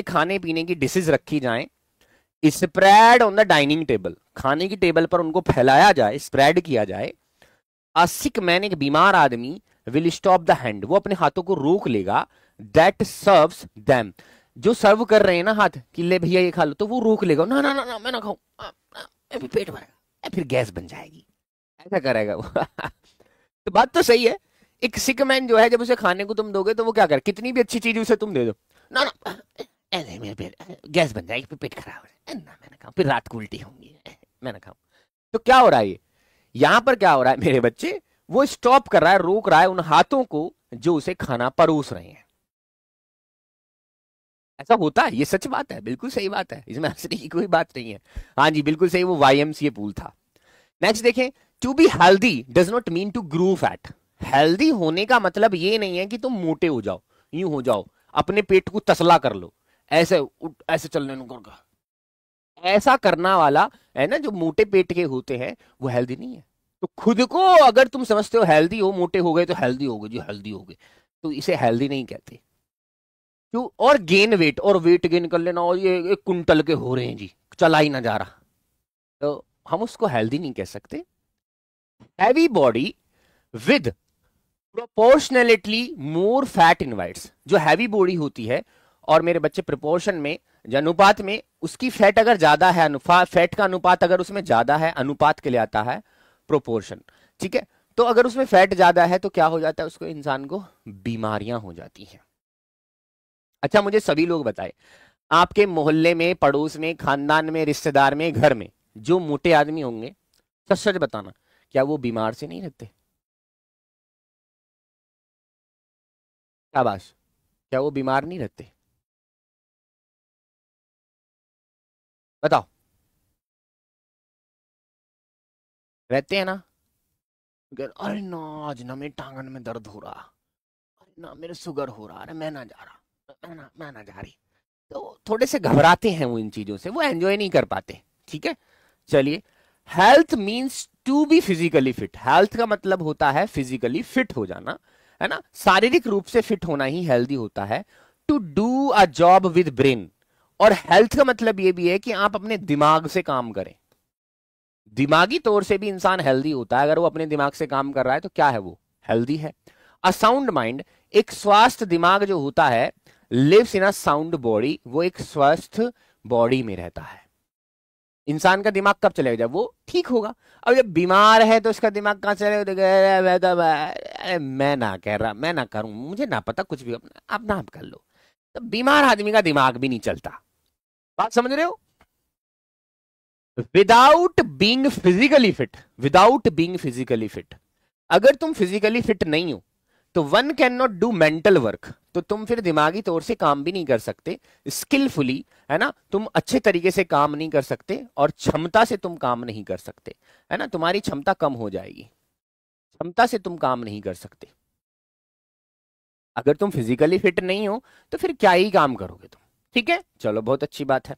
खाने पीने की डिशेज रखी जाएं, spread on the dining table, खाने की टेबल पर उनको फैलाया जाए, स्प्रेड किया जाए। अ सिक मैन, एक बीमार आदमी, विल स्टॉप द हैंड, वो अपने हाथों को रोक लेगा, दैट सर्व्स देम, जो सर्व कर रहे हैं ना हाथ कि ले भैया ये खा लो, तो वो रोक लेगा, ना ना ना, ना मैं ना खाऊं, अभी पेट भरेगा, फिर गैस बन जाएगी, ऐसा करेगा वो। तो बात तो सही है। एक सिक मैन जो है, जब उसे खाने को तुम दोगे तो वो क्या करे, कितनी भी अच्छी चीज उसे तुम दे दो, ना ना ऐसे मेरे पेट गैस बन जाएगी, फिर पेट खराब हो जाएगा, ना मैं ना खाऊं, फिर रात को उल्टी होंगी, मैं ना खाऊं। तो क्या हो रहा है ये, यहां पर क्या हो रहा है मेरे बच्चे, वो स्टॉप कर रहा है, रोक रहा है उन हाथों को जो उसे खाना परोस रहे हैं। ऐसा होता है, ये सच बात है, बिल्कुल सही बात है, इसमें हंसने की कोई बात नहीं है। हाँ जी बिल्कुल सही, वो वाईएमसीए पूल था। नेक्स्ट देखें, to be healthy does not mean to grow fat. Healthy होने का मतलब ये नहीं है कि तुम मोटे हो जाओ, यूं हो जाओ, अपने पेट को तसला कर लो, ऐसे ऐसे चलने को, ऐसा करना वाला है ना, जो मोटे पेट के होते हैं वो हेल्दी नहीं है। तो खुद को अगर तुम समझते हो हेल्दी हो, मोटे हो गए तो हेल्दी हो गए जी, हेल्दी हो गए, तो इसे हेल्दी नहीं कहते। क्यों, और गेन वेट, और वेट गेन कर लेना, और ये 1 कुंटल के हो रहे हैं जी, चला ही ना जा रहा, तो हम उसको हेल्दी नहीं कह सकते। Heavy body with proportionately more fat invites, जो हैवी बॉडी होती है और मेरे बच्चे प्रोपोर्शन में, जो अनुपात में, उसकी फैट अगर ज्यादा है, फैट का अनुपात अगर उसमें ज्यादा है, अनुपात के लिए आता है प्रोपोर्शन, ठीक है। तो अगर उसमें फैट ज्यादा है तो क्या हो जाता है, उसको, इंसान को बीमारियां हो जाती हैं। अच्छा मुझे सभी लोग बताए, आपके मोहल्ले में, पड़ोस में, खानदान में, रिश्तेदार में, घर में जो मोटे आदमी होंगे, सच सच बताना, क्या वो बीमार से नहीं रहते? शाबाश, क्या वो बीमार नहीं रहते? बताओ, रहते हैं ना? अरे ना आज ना मेरी टांगन में दर्द हो रहा, अरे ना मेरे शुगर हो रहा, अरे मैं ना जा रहा, मैं ना जा रही, तो थोड़े से घबराते हैं वो इन चीजों से, वो एंजॉय नहीं कर पाते, ठीक है। चलिए, health means to be physically fit, health का मतलब होता है फिजिकली फिट हो जाना, है ना, शारीरिक रूप से फिट होना ही हेल्दी होता है। To do a job with brain, और हेल्थ का मतलब ये भी है कि आप अपने दिमाग से काम करें, दिमागी तौर से भी इंसान हेल्दी होता है, अगर वो अपने दिमाग से काम कर रहा है तो क्या है वो, हेल्दी है। अ साउंड माइंड, एक स्वस्थ दिमाग जो होता है, lives in a sound body, वो एक स्वस्थ बॉडी में रहता है। इंसान का दिमाग कब चलेगा, जब वो ठीक होगा। अब जब बीमार है तो उसका दिमाग कहाँ चलेगा, मैं ना कह रहा, मैं ना करूं, मुझे ना पता कुछ भी, अपना आप कर लो, तो बीमार आदमी का दिमाग भी नहीं चलता। बात समझ रहे हो? Without being physically fit, without being physically fit, अगर तुम फिजिकली फिट नहीं हो तो one can not do mental work, तो तुम फिर दिमागी तौर से काम भी नहीं कर सकते स्किलफुली, है ना, तुम अच्छे तरीके से काम नहीं कर सकते, और क्षमता से तुम काम नहीं कर सकते, है ना, तुम्हारी क्षमता कम हो जाएगी, क्षमता से तुम काम नहीं कर सकते। अगर तुम फिजिकली फिट नहीं हो तो फिर क्या ही काम करोगे तुम, ठीक है, चलो बहुत अच्छी बात है।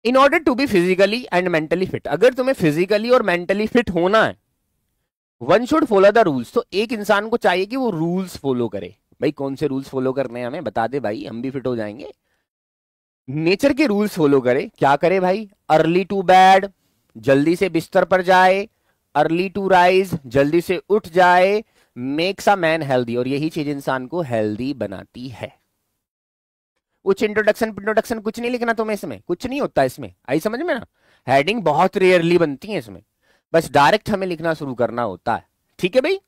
In order to be physically and mentally fit, अगर तुम्हें फिजिकली और मेंटली फिट होना है, one should follow the rules, तो एक इंसान को चाहिए कि वो रूल्स फॉलो करे। भाई कौन से रूल्स फॉलो करने हैं हमें बता दे भाई, हम भी फिट हो जाएंगे। नेचर के रूल्स फॉलो करे, क्या करे भाई, अर्ली टू बेड, जल्दी से बिस्तर पर जाए, अर्ली टू राइज, जल्दी से उठ जाए, मेक्स अ मैन हेल्दी, और यही चीज इंसान को हेल्दी बनाती है। कुछ इंट्रोडक्शन इंट्रोडक्शन कुछ नहीं लिखना तुम्हें, इसमें कुछ नहीं होता, इसमें आई समझ में ना, हेडिंग बहुत रेयरली बनती है इसमें, बस डायरेक्ट हमें लिखना शुरू करना होता है, ठीक है भाई।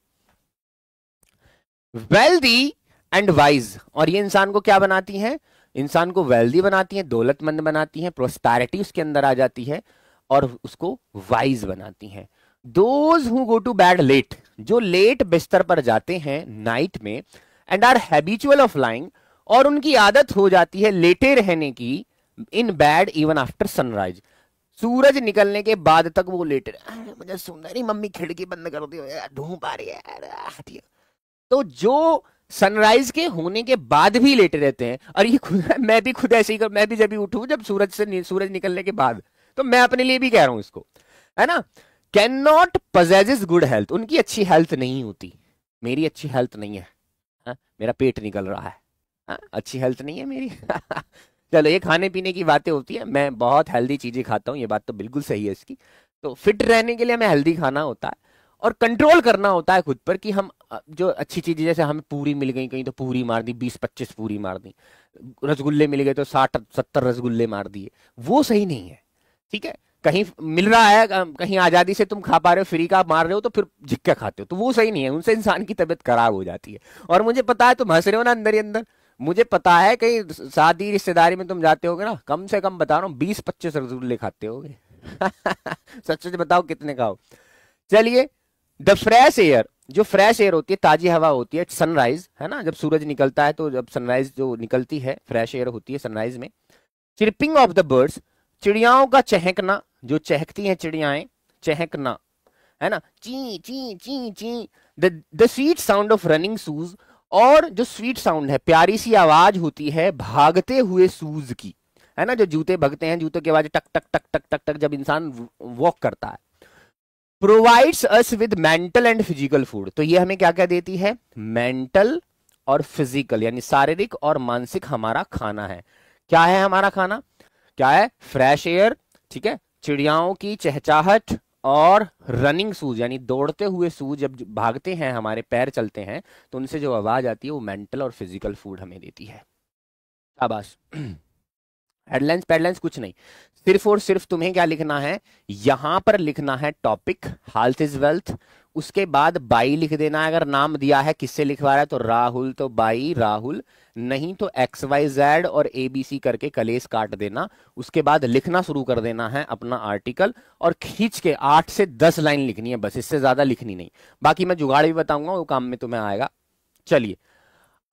वेल्दी एंड वाइज, और ये इंसान को क्या बनाती है, इंसान को वेल्दी बनाती है, दौलतमंद बनाती है, प्रोस्पैरिटी उसके अंदर आ जाती है, और उसको वाइज बनाती है। Those who go to bed late, जो लेट बिस्तर पर जाते हैं नाइट में, and are habitual of lying, और उनकी आदत हो जाती है लेटे रहने की, in bed even after sunrise, सूरज निकलने के बाद तक वो लेटे मुझे सुंदरी मम्मी खिड़की बंद कर दियो यार, धूप आ रही है, तो जो सनराइज के होने के बाद भी लेटे रहते हैं, और ये खुद मैं भी खुद ऐसे ही कर, मैं भी जब भी उठूं जब सूरज निकलने के बाद, तो मैं अपने लिए भी कह रहा हूं इसको, है ना, कैन नॉट पजेजेस गुड हेल्थ, उनकी अच्छी हेल्थ नहीं होती, मेरी अच्छी हेल्थ नहीं है, हा? मेरा पेट निकल रहा है, हाँ, अच्छी हेल्थ नहीं है मेरी। चलो, ये खाने पीने की बातें होती है, मैं बहुत हेल्दी चीजें खाता हूँ, ये बात तो बिल्कुल सही है इसकी। तो फिट रहने के लिए हमें हेल्दी खाना होता है और कंट्रोल करना होता है खुद पर कि हम जो अच्छी चीजें, जैसे हमें पूरी मिल गई कहीं तो पूरी मार दी, 20-25 पूरी मार दी, रसगुल्ले मिल गए तो 60-70 रसगुल्ले मार दिए, वो सही नहीं है। ठीक है, कहीं मिल रहा है, कहीं आजादी से तुम खा पा रहे हो, फ्री का मार रहे हो तो फिर झिक्का खाते हो, तो वो सही नहीं है, उनसे इंसान की तबीयत खराब हो जाती है। और मुझे पता है तुम हंस रहे हो ना अंदर ही अंदर, मुझे पता है कहीं शादी रिश्तेदारी में तुम जाते होगे ना, कम से कम बता रहा हूँ 20-25 रसगुल्ले खाते होगे। सच सच बताओ कितने खाओ। चलिए, द फ्रेश एयर, जो फ्रेश एयर होती है, ताजी हवा होती है, सनराइज है ना, जब सूरज निकलता है तो जब सनराइज जो निकलती है, फ्रेश एयर होती है सनराइज में। चिरपिंग ऑफ द बर्ड्स, चिड़ियाओं का चहकना, जो चहकती हैं चिड़ियाएं, चहकना है ना, ची ची ची ची। The sweet sound of running shoes, और जो स्वीट साउंड है, प्यारी सी आवाज होती है भागते हुए शूज की, है ना, जो जूते भगते हैं, जूतों की आवाज टक टक टक टक टक टक जब इंसान वॉक करता है। Provides us with mental and physical food, तो ये हमें क्या क्या देती है, मेंटल और फिजिकल, यानी शारीरिक और मानसिक हमारा खाना है। क्या है हमारा खाना, क्या है, फ्रेश एयर, ठीक है, चिड़ियाओं की चहचहाहट, और रनिंग शूज, यानी दौड़ते हुए शूज, जब भागते हैं हमारे पैर चलते हैं तो उनसे जो आवाज आती है वो मेंटल और फिजिकल फूड हमें देती है। शाबाश। हेडलाइंस पैडलाइंस कुछ नहीं, सिर्फ और सिर्फ तुम्हें क्या लिखना है, यहां पर लिखना है टॉपिक हेल्थ इज वेल्थ, उसके बाद बाई लिख देना है, अगर नाम दिया है किससे लिखवा रहा है तो राहुल तो बाई राहुल, नहीं तो XYZ और ABC करके कलेस काट देना, उसके बाद लिखना शुरू कर देना है अपना आर्टिकल, और खींच के 8 से 10 लाइन लिखनी है बस, इससे ज्यादा लिखनी नहीं। बाकी मैं जुगाड़ भी बताऊंगा, वो काम में तुम्हें आएगा। चलिए,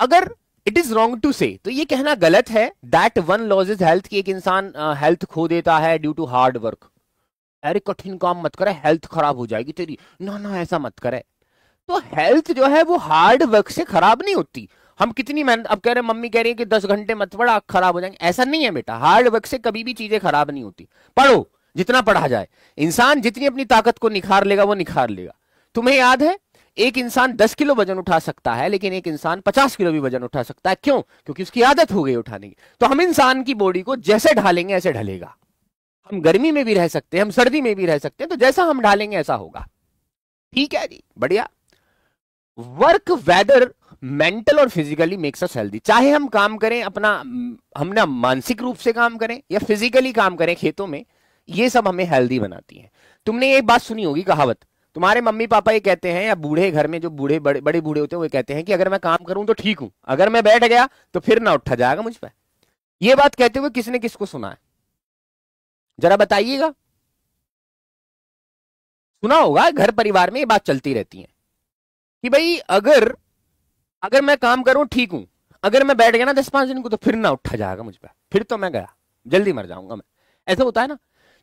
अगर इट इज रॉन्ग टू से, तो ये कहना गलत है दैट वन लॉसेज हेल्थ, की एक इंसान हेल्थ खो देता है ड्यू टू हार्ड वर्क। अरे कठिन काम मत करे, हेल्थ खराब हो जाएगी तेरी, ना ना ऐसा मत करे। तो हेल्थ जो है वो हार्ड वर्क से खराब नहीं होती। हम कितनी मेहनत, अब कह रहे मम्मी कह रही है कि 10 घंटे मत पढ़ा खराब हो जाएंगे, ऐसा नहीं है बेटा, हार्ड वर्क से कभी भी चीजें खराब नहीं होती। पढ़ो जितना पढ़ा जाए, इंसान जितनी अपनी ताकत को निखार लेगा वो निखार लेगा। तुम्हें याद है, एक इंसान 10 किलो वजन उठा सकता है, लेकिन एक इंसान 50 किलो भी वजन उठा सकता है, क्यों, क्योंकि उसकी आदत हो गई उठाने की। तो हम इंसान की बॉडी को जैसे ढालेंगे ऐसे ढलेगा, हम गर्मी में भी रह सकते हैं, हम सर्दी में भी रह सकते हैं, तो जैसा हम ढालेंगे ऐसा होगा। ठीक है जी, बढ़िया। वर्क वेदर मेंटल और फिजिकली मेक्स अस हेल्दी, चाहे हम काम करें अपना, हम ना मानसिक रूप से काम करें या फिजिकली काम करें खेतों में, ये सब हमें हेल्दी बनाती है। तुमने एक बात सुनी होगी कहावत, तुम्हारे मम्मी पापा ये कहते हैं, या बूढ़े घर में जो बूढ़े बड़े बड़े बूढ़े होते हैं वो कहते हैं कि अगर मैं काम करूं तो ठीक हूं, अगर मैं बैठ गया तो फिर ना उठा जाएगा मुझ पर। ये बात कहते हुए किसने किसको सुना है, जरा बताइएगा। सुना होगा, घर परिवार में ये बात चलती रहती है कि भाई अगर अगर मैं काम करूं ठीक हूं, अगर मैं बैठ गया ना 10-5 दिन को तो फिर ना उठा जाएगा मुझ पर, फिर तो मैं गया, जल्दी मर जाऊंगा मैं, ऐसा होता है ना।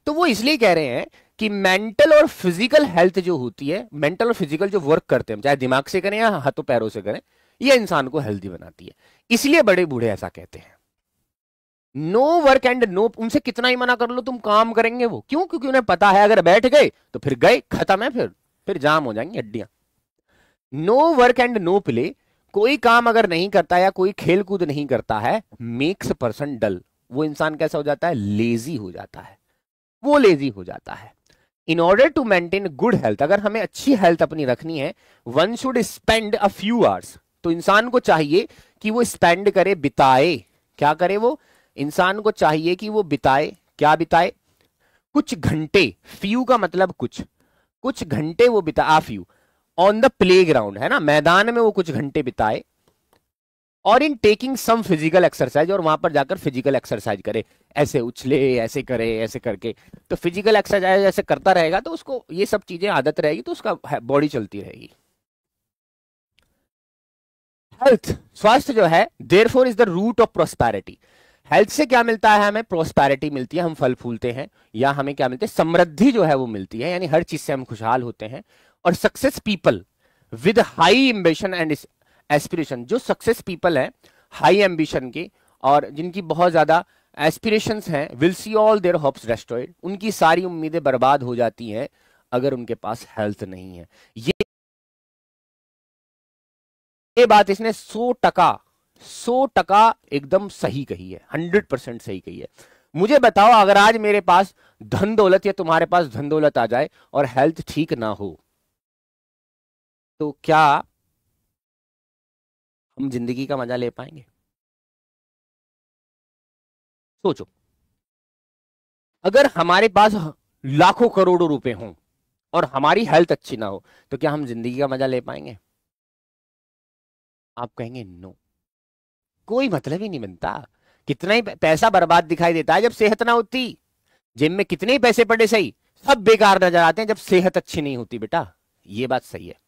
तो वो इसलिए कह रहे हैं कि मेंटल और फिजिकल हेल्थ जो होती है, मेंटल और फिजिकल जो वर्क करते हैं, चाहे दिमाग से करें या हाथों पैरों से करें, ये इंसान को हेल्दी बनाती है। इसलिए बड़े बूढ़े ऐसा कहते हैं। नो वर्क एंड नो, उनसे कितना ही मना कर लो तुम काम करेंगे वो, क्यों, क्योंकि उन्हें पता है अगर बैठ गए तो फिर गए, खत्म है, फिर जाम हो जाएंगी हड्डियां। No work and no play, कोई काम अगर नहीं करता या कोई खेल कूद नहीं करता है, मेक्स पर्सन डल, वो इंसान कैसा हो जाता है, लेजी हो जाता है, वो लेजी हो जाता है। In order to maintain good health, अगर हमें अच्छी हेल्थ अपनी रखनी है, one should spend a few hours, तो इंसान को चाहिए कि वो स्पेंड करे, बिताए, क्या करे वो, इंसान को चाहिए कि वो बिताए, क्या बिताए, कुछ घंटे, फ्यू का मतलब कुछ, कुछ घंटे वो बिता, a few, on the play ground, है ना, मैदान में वो कुछ घंटे बिताए, और in taking some physical exercise, और वहां पर जाकर फिजिकल एक्सरसाइज करे, ऐसे उछले, ऐसे करे, ऐसे करके, तो फिजिकल एक्सरसाइज ऐसे करता रहेगा तो उसको ये सब चीजें आदत रहेगी, तो उसका बॉडी चलती रहेगी। हेल्थ, स्वास्थ्य जो है, therefore is the root of prosperity, health से क्या मिलता है हमें, प्रोस्पेरिटी मिलती है, हम फल फूलते हैं, या हमें क्या मिलते हैं, समृद्धि जो है वो मिलती है, यानी हर चीज से हम खुशहाल होते हैं। और success people with high ambition and aspiration, जो सक्सेस पीपल है हाई एम्बिशन के और जिनकी बहुत ज्यादा एस्पिरेशंस हैं, will see all their hopes destroyed, उनकी सारी उम्मीदें बर्बाद हो जाती हैं अगर उनके पास हेल्थ नहीं है। ये बात इसने 100% 100% एकदम सही कही है, 100% सही कही है। मुझे बताओ, अगर आज मेरे पास धन दौलत या तुम्हारे पास धन दौलत आ जाए और हेल्थ ठीक ना हो, तो क्या हम जिंदगी का मजा ले पाएंगे? सोचो, अगर हमारे पास लाखों करोड़ों रुपए हों और हमारी हेल्थ अच्छी ना हो, तो क्या हम जिंदगी का मजा ले पाएंगे? आप कहेंगे नो, कोई मतलब ही नहीं बनता। कितना ही पैसा बर्बाद दिखाई देता है जब सेहत ना होती। जिम में कितने ही पैसे पड़े सही, सब बेकार नजर आते हैं जब सेहत अच्छी नहीं होती बेटा। ये बात सही है,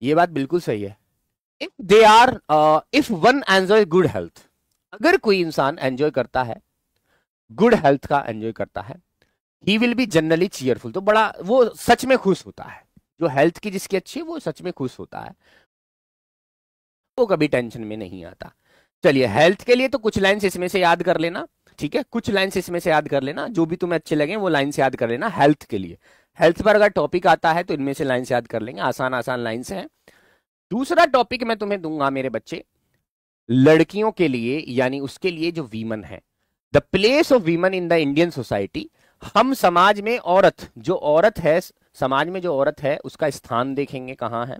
ये बात बिल्कुल सही है। If one enjoy good health, अगर कोई इंसान एंजॉय करता है, गुड हेल्थ का एंजॉय करता है, he will be generally cheerful, तो बड़ा वो सच में खुश होता है। जो हेल्थ की जिसकी अच्छी है वो सच में खुश होता है, वो कभी टेंशन में नहीं आता। चलिए, हेल्थ के लिए तो कुछ लाइन्स इसमें से याद कर लेना, ठीक है, कुछ लाइन्स इसमें से याद कर लेना, जो भी तुम्हें अच्छे लगे वो लाइन्स याद कर लेना हेल्थ के लिए। हेल्थ पर अगर टॉपिक आता है तो इनमें से लाइन्स याद कर लेंगे, आसान आसान लाइन्स हैं। दूसरा टॉपिक मैं तुम्हें दूंगा मेरे बच्चे, लड़कियों के लिए, यानी उसके लिए जो वीमन है, the place of women in the Indian society. हम समाज में औरत, जो औरत है समाज में, जो औरत है उसका स्थान देखेंगे कहां है।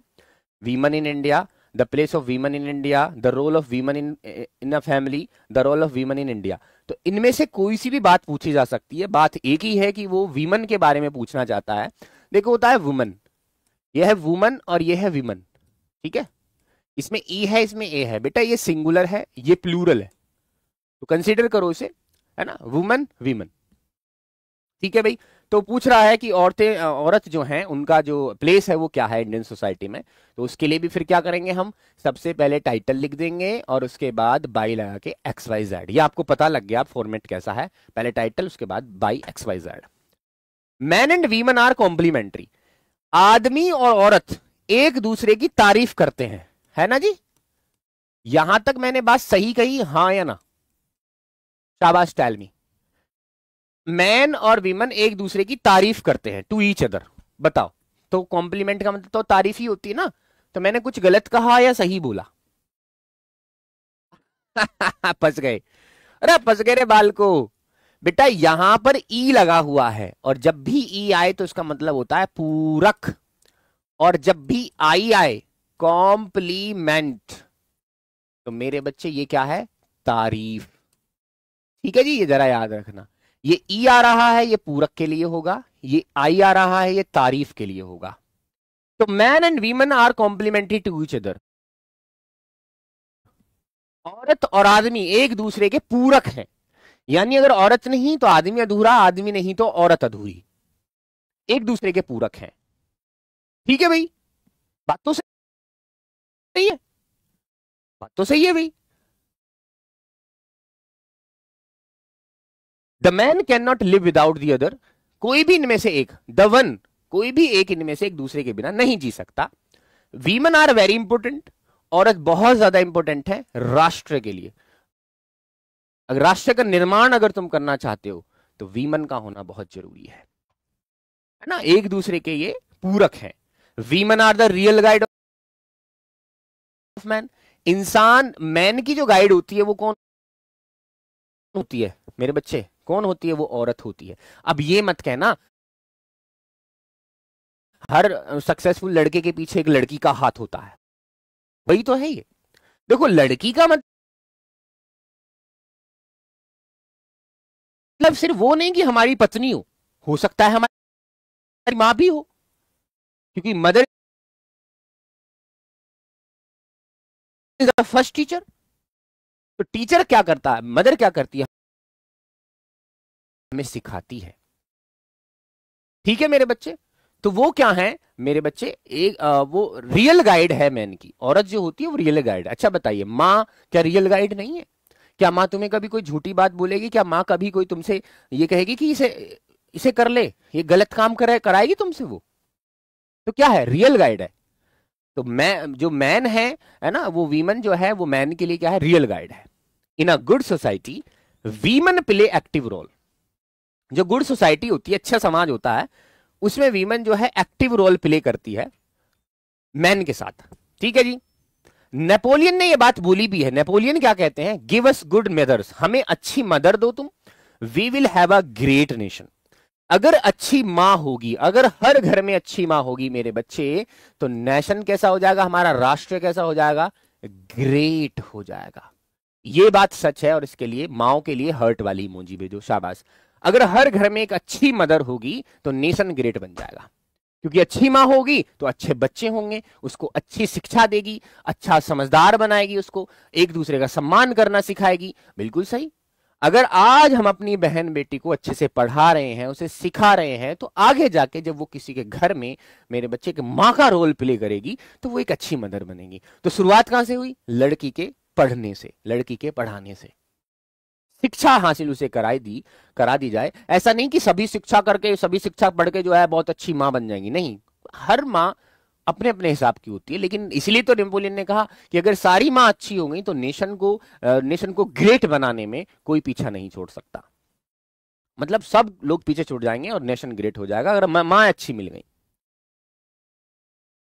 Women in India, the place of women in India, the role of women in a family, the role of women in India. तो इनमें से कोई सी भी बात पूछी जा सकती है, बात एक ही है कि वो वीमन के बारे में पूछना चाहता है। देखो, होता है वुमन, यह है वुमन और यह है वीमन, ठीक है। इसमें ई है, इसमें ए है बेटा, ये सिंगुलर है, ये प्लूरल है, तो कंसीडर करो इसे, है ना, वुमन वीमन, ठीक है भाई। तो पूछ रहा है कि औरतें, औरत जो हैं उनका जो प्लेस है वो क्या है इंडियन सोसाइटी में। तो उसके लिए भी फिर क्या करेंगे हम, सबसे पहले टाइटल लिख देंगे और उसके बाद बाई लगा के एक्स वाई जेड। ये आपको पता लग गया फॉर्मेट कैसा है, पहले टाइटल उसके बाद by x y z. Man and women are complementary, आदमी और औरत एक दूसरे की तारीफ करते हैं, है ना जी। यहां तक मैंने बात सही कही, हाँ या ना? शाबाश, टेल मी। मैन और वीमन एक दूसरे की तारीफ करते हैं, टू ईच अदर। बताओ, तो कॉम्प्लीमेंट का मतलब तो तारीफ ही होती है ना। तो मैंने कुछ गलत कहा या सही बोला? फंस गए, अरे फंस गए रे बाल को। बेटा यहां पर ई लगा हुआ है, और जब भी ई आए तो इसका मतलब होता है पूरक, और जब भी आई आए कॉम्प्लीमेंट। तो मेरे बच्चे ये क्या है, तारीफ, ठीक है जी। ये जरा याद रखना, ये ई आ रहा है ये पूरक के लिए होगा, ये आई आ रहा है ये तारीफ के लिए होगा। तो man and women are complementary to each other, औरत और आदमी एक दूसरे के पूरक हैं। यानी अगर औरत नहीं तो आदमी अधूरा, आदमी नहीं तो औरत अधूरी, एक दूसरे के पूरक हैं, ठीक है भाई। बात तो सही है, बात तो सही है भाई। The man can not live without the other, कोई भी इनमें से एक, द वन, कोई भी एक इनमें से एक दूसरे के बिना नहीं जी सकता। वीमन आर वेरी इंपोर्टेंट, औरत बहुत ज्यादा इंपोर्टेंट है राष्ट्र के लिए। अगर राष्ट्र का निर्माण अगर तुम करना चाहते हो तो वीमन का होना बहुत जरूरी है ना। एक दूसरे के ये पूरक हैं। Women are the real guide of man, इंसान, मैन की जो गाइड होती है वो कौन होती है मेरे बच्चे, कौन होती है? वो औरत होती है। अब ये मत कहना हर सक्सेसफुल लड़के के पीछे एक लड़की का हाथ होता है, वही तो है ये। देखो, लड़की का मतलब सिर्फ वो नहीं कि हमारी पत्नी हो सकता है हमारी मां भी हो, क्योंकि mother is the first teacher. तो टीचर क्या करता है, मदर क्या करती है, हमें सिखाती है, ठीक है मेरे बच्चे। तो वो क्या है मेरे बच्चे, एक वो रियल गाइड है मैन की। औरत जो होती है वो रियल गाइड है। अच्छा बताइए, माँ क्या रियल गाइड नहीं है? क्या माँ तुम्हें कभी कोई झूठी बात बोलेगी? क्या माँ कभी कोई तुमसे ये कहेगी कि इसे इसे कर ले, ये गलत काम कराएगी तुमसे? वो तो क्या है, रियल गाइड है। तो मैं जो मैन है ना, वो वीमन जो है वो मैन के लिए क्या है, रियल गाइड है। In a good society women play active role. जो गुड सोसाइटी होती है, अच्छा समाज होता है, उसमें वीमन जो है एक्टिव रोल प्ले करती है मैन के साथ, ठीक है जी। नेपोलियन ने यह बात बोली भी है। नेपोलियन क्या कहते हैं? गिव अस गुड मदर्स, हमें अच्छी मदर दो तुम, we will have a great nation. अगर अच्छी मां होगी, अगर हर घर में अच्छी मां होगी मेरे बच्चे, तो नेशन कैसा हो जाएगा? हमारा राष्ट्र कैसा हो जाएगा? ग्रेट हो जाएगा। ये बात सच है, और इसके लिए माओ के लिए हर्ट वाली इमोजी भेजो, शाबाश। अगर हर घर में एक अच्छी मदर होगी तो नेशन ग्रेट बन जाएगा, क्योंकि अच्छी मां होगी तो अच्छे बच्चे होंगे, उसको अच्छी शिक्षा देगी, अच्छा समझदार बनाएगी, उसको एक दूसरे का सम्मान करना सिखाएगी। बिल्कुल सही। अगर आज हम अपनी बहन बेटी को अच्छे से पढ़ा रहे हैं, उसे सिखा रहे हैं, तो आगे जाके जब वो किसी के घर में मेरे बच्चे के मां का रोल प्ले करेगी तो वो एक अच्छी मदर बनेगी। तो शुरुआत कहां से हुई? लड़की के पढ़ने से, लड़की के पढ़ाने से। शिक्षा हासिल उसे करा दी जाए। ऐसा नहीं कि सभी शिक्षा करके, सभी शिक्षा पढ़ के जो है बहुत अच्छी मां बन जाएंगी, नहीं। हर मां अपने अपने हिसाब की होती है, लेकिन इसलिए तो नेपोलियन ने कहा कि अगर सारी मां अच्छी हो गई तो नेशन को ग्रेट बनाने में कोई पीछा नहीं छोड़ सकता। मतलब सब लोग पीछे छूट जाएंगे और नेशन ग्रेट हो जाएगा अगर मां अच्छी मिल गई।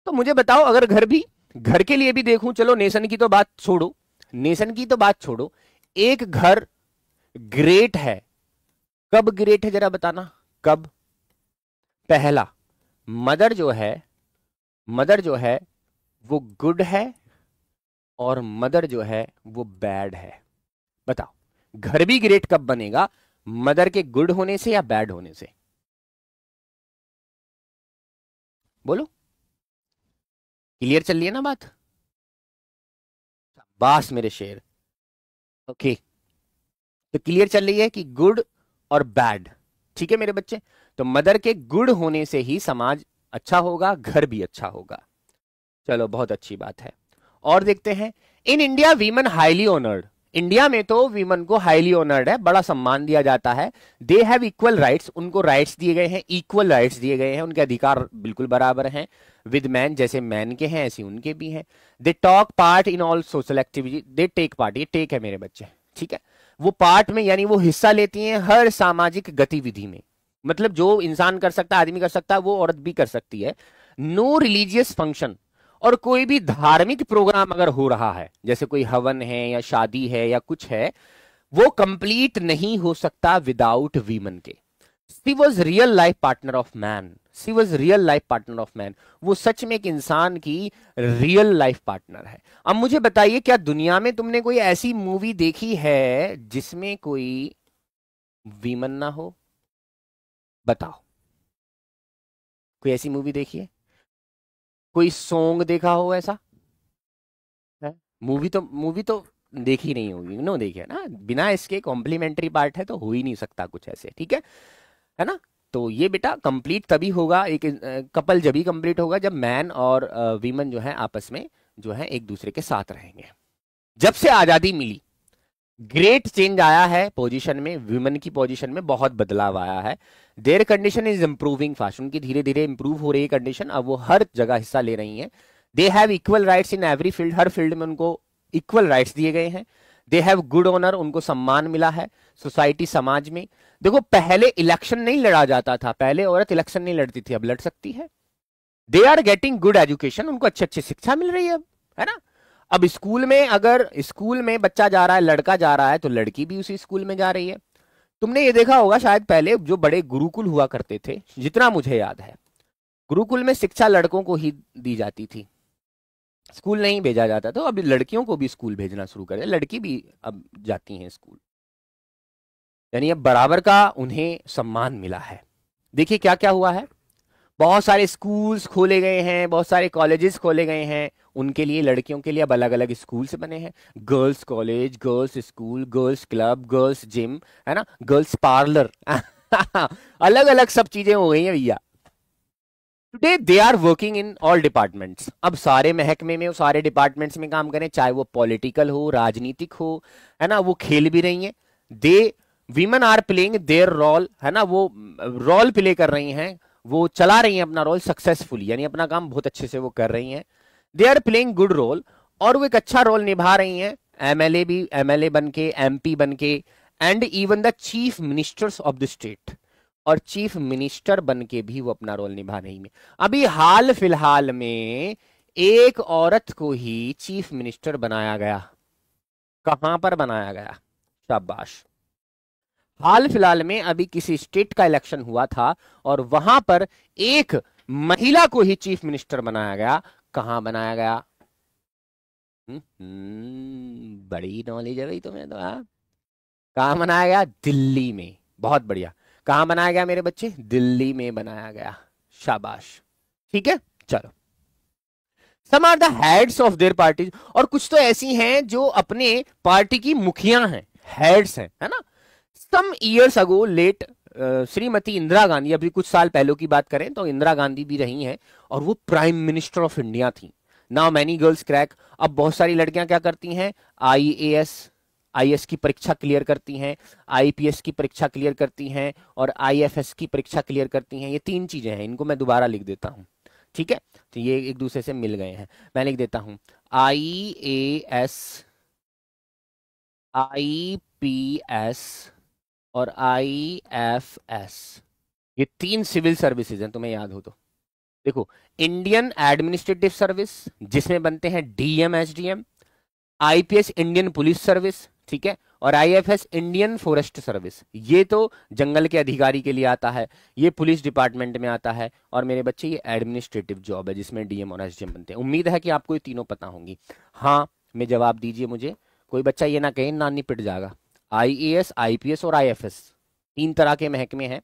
तो मुझे बताओ, अगर घर के लिए भी देखूं, चलो नेशन की तो बात छोड़ो, एक घर ग्रेट है, कब ग्रेट है जरा बताना, कब? पहला, मदर जो है वो गुड है और मदर जो है वो बैड है। बताओ, घर भी ग्रेट कब बनेगा? मदर के गुड होने से या बैड होने से? बोलो, क्लियर चल रही है ना बात? बास मेरे शेर। ओके, तो क्लियर चल रही है कि गुड और बैड, ठीक है मेरे बच्चे? तो मदर के गुड होने से ही समाज अच्छा होगा, घर भी अच्छा होगा। चलो, बहुत अच्छी बात है। और देखते हैं, in India women highly honoured. India में तो वीमेन को हाईली ऑनर्ड है, बड़ा सम्मान दिया जाता है। दे हैव इक्वल राइट्स, उनको राइट्स दिए गए हैं, इक्वल राइट्स दिए गए हैं, उनके अधिकार बिल्कुल बराबर हैं विद मैन, जैसे मैन के हैं ऐसे उनके भी हैं। They talk part in all social activity, they take part, ये टेक है मेरे बच्चे, ठीक है? वो पार्ट में यानी वो हिस्सा लेती हैं हर सामाजिक गतिविधि में। मतलब जो इंसान कर सकता है, आदमी कर सकता है, वो औरत भी कर सकती है। नो रिलीजियस फंक्शन, और कोई भी धार्मिक प्रोग्राम अगर हो रहा है, जैसे कोई हवन है या शादी है या कुछ है, वो कंप्लीट नहीं हो सकता विदाउट वीमन के। She was real life partner of man, she was real life partner of man. वो सच में एक इंसान की रियल लाइफ पार्टनर है। अब मुझे बताइए, क्या दुनिया में तुमने कोई ऐसी मूवी देखी है जिसमें कोई वीमन ना हो? बताओ, कोई ऐसी मूवी देखी है? कोई सॉन्ग देखा हो ऐसा है? मूवी तो देखी नहीं होगी, नो देखी है ना, बिना इसके कॉम्प्लीमेंट्री पार्ट है तो हो ही नहीं सकता कुछ ऐसे, ठीक है ना? तो ये बेटा कंप्लीट तभी होगा, एक कपल जब ही कंप्लीट होगा जब मैन और वीमन जो है आपस में जो है एक दूसरे के साथ रहेंगे। जब से आजादी मिली, ग्रेट चेंज आया है पोजीशन में, विमेन की पोजीशन में बहुत बदलाव आया है। There condition is improving fast, उनकी धीरे धीरे इंप्रूव हो रही है कंडीशन, अब वो हर जगह हिस्सा ले रही हैं। They have equal rights in every field, her field में उनको इक्वल राइट्स दिए गए हैं। दे हैव गुड ऑनर, उनको सम्मान मिला है सोसाइटी, समाज में। देखो, पहले इलेक्शन नहीं लड़ा जाता था, पहले औरत इलेक्शन नहीं लड़ती थी, अब लड़ सकती है। They are getting good education, उनको अच्छी अच्छी शिक्षा मिल रही है ना? अब स्कूल में, अगर स्कूल में बच्चा जा रहा है, लड़का जा रहा है, तो लड़की भी उसी स्कूल में जा रही है। तुमने ये देखा होगा शायद, पहले जो बड़े गुरुकुल हुआ करते थे, जितना मुझे याद है, गुरुकुल में शिक्षा लड़कों को ही दी जाती थी, स्कूल नहीं भेजा जाता। तो अब लड़कियों को भी स्कूल भेजना शुरू कर दिया, लड़की भी अब जाती हैं स्कूल, यानी अब बराबर का उन्हें सम्मान मिला है। देखिए क्या क्या हुआ है, बहुत सारे स्कूल्स खोले गए हैं, बहुत सारे कॉलेजेस खोले गए हैं, उनके लिए, लड़कियों के लिए अब अलग अलग स्कूल्स बने हैं। Girls college, girls school, girls club, girls gym, है ना, गर्ल्स पार्लर अलग अलग सब चीजें हो गई हैं भैया। Today they are working in all departments, अब सारे महकमे में, सारे डिपार्टमेंट्स में काम करें, चाहे वो पॉलिटिकल हो, राजनीतिक हो, है ना, वो खेल भी रही हैं। They women are playing their role, है ना, वो रोल प्ले कर रही हैं, वो चला रही हैं अपना रोल सक्सेसफुली, यानी अपना काम बहुत अच्छे से वो कर रही हैं। They are playing good role, और वो एक अच्छा रोल निभा रही हैं। एमएलए बन के, एमपी बन के, and even the chief ministers of the state, और चीफ मिनिस्टर बन के भी वो अपना रोल निभा रही हैं। अभी हाल फिलहाल में एक औरत को ही चीफ मिनिस्टर बनाया गया। कहां पर बनाया गया? शाबाश। हाल फिलहाल में अभी किसी स्टेट का इलेक्शन हुआ था और वहां पर एक महिला को ही चीफ मिनिस्टर बनाया गया। कहां बनाया गया? बड़ी नॉलेज है भाई तुम्हें तो। हाँ, कहां बनाया गया? दिल्ली में। बहुत बढ़िया। कहां बनाया गया मेरे बच्चे? दिल्ली में बनाया गया। शाबाश। ठीक है, चलो। Some are the heads of their parties, और कुछ तो ऐसी हैं जो अपने पार्टी की मुखिया हैं, हेड्स हैं, है ना। Some years ago late Shrimati Indira Gandhi, अभी कुछ साल पहले की बात करें तो इंदिरा गांधी भी रही हैं और वो प्राइम मिनिस्टर ऑफ इंडिया थी। नाउ मैनी गर्ल्स क्रैक, अब बहुत सारी लड़कियां क्या करती हैं? आईएएस आईएएस की परीक्षा क्लियर करती हैं, आईपीएस की परीक्षा क्लियर करती हैं और आईएफएस की परीक्षा क्लियर करती हैं। ये तीन चीजें हैं, इनको मैं दोबारा लिख देता हूं। ठीक है, तो ये एक दूसरे से मिल गए हैं। मैं लिख देता हूं आईएएस, आईपीएस और आईएफएस। ये तीन सिविल सर्विसेज हैं, तुम्हें याद हो तो। देखो, इंडियन एडमिनिस्ट्रेटिव सर्विस जिसमें बनते हैं DM SDM, IPS Indian police service, ठीक है, और आईएफएस इंडियन फॉरेस्ट सर्विस, ये तो जंगल के अधिकारी के लिए आता है, ये पुलिस डिपार्टमेंट में आता है। और मेरे बच्चे ये एडमिनिस्ट्रेटिव जॉब है जिसमें डीएम और एसडीएम बनते हैं। उम्मीद है कि आपको ये तीनों पता होंगी। हाँ में जवाब दीजिए मुझे, कोई बच्चा ये ना कहे नानी पिट जाएगा। आईएएस, आईपीएस और आईएफएस तीन तरह के महकमे हैं,